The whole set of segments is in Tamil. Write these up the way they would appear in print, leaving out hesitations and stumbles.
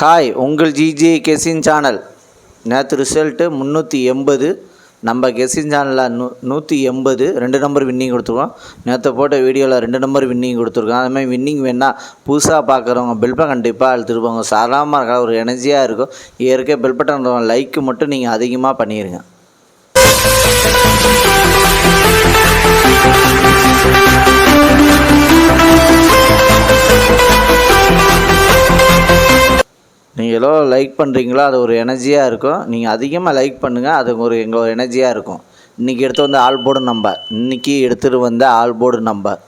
ஹாய், உங்கள் ஜிஜே கெசின் சேனல். நேற்று ரிசல்ட்டு 380. நம்ம கெசின் சேனலில் 180 2 நம்பர் வின்னிங் கொடுத்துருக்கோம். நேற்று போட்ட வீடியோவில் 2 நம்பர் வின்னிங் கொடுத்துருக்கோம். அதுமாதிரி வின்னிங் வேணால் புதுசாக பார்க்குறவங்க பெல்பட்டன் கண்டிப்பாக அழுத்திருப்பாங்க. சாதாரணமாக இருக்க ஒரு எனர்ஜியாக இருக்கும். ஏற்கே பெல்பட்டன் லைக்கு மட்டும் நீங்கள் அதிகமாக பண்ணிடுங்க. நீங்கள் எவ்வளோ லைக் பண்ணுறீங்களோ அது ஒரு எனர்ஜியாக இருக்கும். நீங்கள் அதிகமாக லைக் பண்ணுங்கள், அது எங்கள் எனர்ஜியாக இருக்கும். இன்றைக்கி எடுத்து வந்த ஆல் போர்டு நம்பர், இன்றைக்கி எடுத்துகிட்டு வந்த ஆல் போர்டு நம்பர்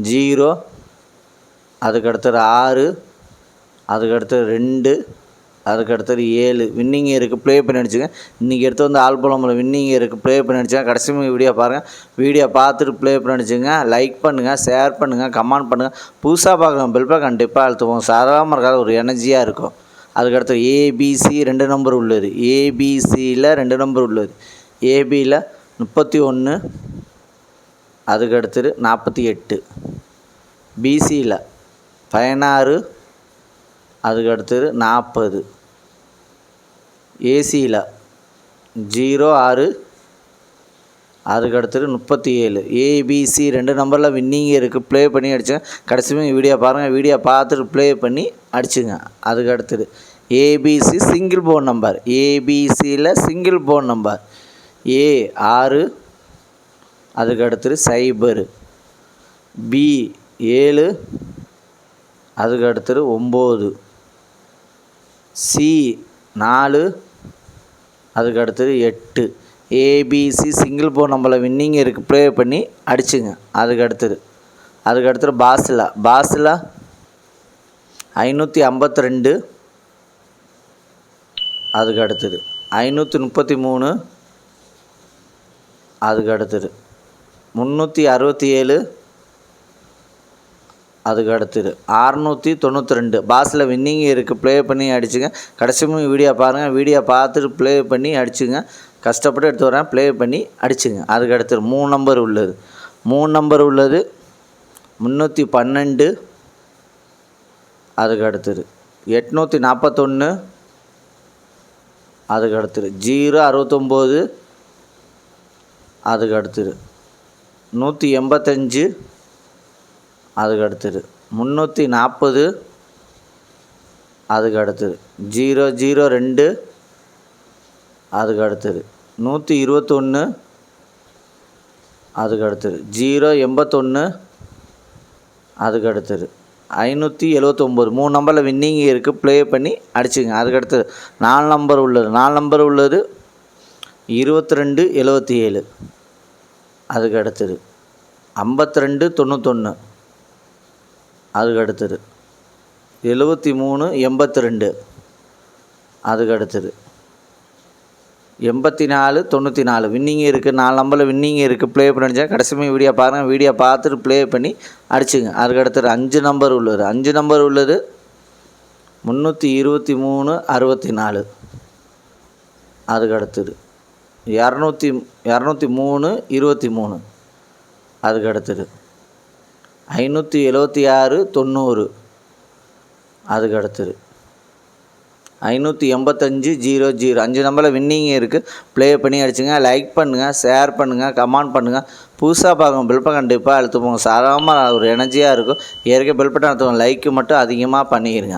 0, அதுக்கடுத்தது 6, அதுக்கடுத்தது 2, அதுக்கடுத்தது 7 வின்னிங் இருக்குது. ப்ளே பண்ணி அடிச்சுங்க. இன்றைக்கி எடுத்து வந்து ஆல் போர்டு நம்பர் வின்னிங் இருக்குது. ப்ளே பண்ணி அடிச்சுங்க. கடைசி வீடியோ பாருங்கள். வீடியோ பார்த்துட்டு ப்ளே பண்ணி அடிச்சுங்க. லைக் பண்ணுங்கள், ஷேர் பண்ணுங்கள், கமெண்ட் பண்ணுங்கள். புதுசாக பார்க்குறோம் பெல்பட்டன் கண்டிப்பாக அழுத்துவோம். சாதாரணமாக இருக்காது, ஒரு எனர்ஜியாக இருக்கும். அதுக்கடுத்து ஏபிசி 2 நம்பர் உள்ளது. ஏபிசியில் 2 நம்பர் உள்ளது. ஏபியில் 31, அதுக்கடுத்தது 48, பிசியில் 16, அதுக்கடுத்தது 40, ஏசியில் 06, அதுக்கடுத்தது 37. ஏபிசி 2 நம்பரில் வின்னிங் இருக்குது. ப்ளே பண்ணி அடிச்சுங்க. கடைசி வீடியோ பாருங்கள். வீடியோ பார்த்துட்டு ப்ளே பண்ணி அடிச்சுங்க. அதுக்கடுத்தது ஏபிசி சிங்கிள் போர்ட் நம்பர். ஏபிசியில் சிங்கிள் போர்ட் நம்பர் ஏ 6, அதுக்கடுத்தது 0, பி 7, அதுக்கடுத்தது 9, சி 4, அதுக்கடுத்தது 8. ஏபிசி சிங்கிள் போர்ட் நம்பரில் வின்னிங் இருக்குது. ப்ளே பண்ணி அடிச்சுங்க. அதுக்கடுத்தது பாஸில் 552, அதுக்கடுத்தது 533, அதுக்கடுத்தது 367, அதுக்கடுத்தது 692. பாஸில் வின்னிங் இருக்குது. ப்ளே பண்ணி அடிச்சுங்க. கடைசி வீடியோ பாருங்கள். வீடியோ பார்த்துட்டு ப்ளே பண்ணி அடிச்சுங்க. கஷ்டப்பட்டு எடுத்து வரேன். ப்ளே பண்ணி அடிச்சுங்க. அதுக்கடுத்தது 3 நம்பர் உள்ளது. 3 நம்பர் உள்ளது 312, அதுக்கடுத்தது 841, அதுக்கடுத்தது 069, அதுக்கடுத்தது 185, அதுக்கடுத்தது 340, அதுக்கடுத்தது 002, அதுக்கடுத்தது 121, அதுக்கடுத்தது 081, அதுக்கடுத்தது 579. 3 நம்பரில் வின்னிங் இருக்குது. ப்ளே பண்ணி அடிச்சுங்க. அதுக்கடுத்தது 4 நம்பர் உள்ளது. 4 நம்பர் உள்ளது 2277, அதுக்கடுத்தது 5291, அதுக்கடுத்தது 7382, அதுக்கடுத்தது 8494. வின்னிங் இருக்குது. 4 நம்பரில் வின்னிங் இருக்குது. ப்ளே பண்ணி அடிச்சா கடைசி வீடியோ பாருங்கள். வீடியோ பார்த்துட்டு ப்ளே பண்ணி அடிச்சுங்க. அதுக்கடுத்தது 5 நம்பர் உள்ளது. 5 நம்பர் உள்ளது 323 64, அதுக்கடுத்தது 203 23, அதுக்கடுத்தது 576 90, அதுக்கடுத்தது 585 00. 5 நம்பரில் வின்னிங் இருக்குது. ப்ளே பண்ணி அடிச்சுங்க. லைக் பண்ணுங்கள், ஷேர் பண்ணுங்கள், கமெண்ட் பண்ணுங்கள். புதுசாக பார்க்கணும் பெல்பட்டன் கண்டிப்பாக அழுத்துப்போங்க. சாதாரணமாக ஒரு எனர்ஜியாக இருக்கும். ஏற்கனவே பெல்பட்டன் அழுத்துவோம். லைக்கு மட்டும் அதிகமாக பண்ணிடுங்க.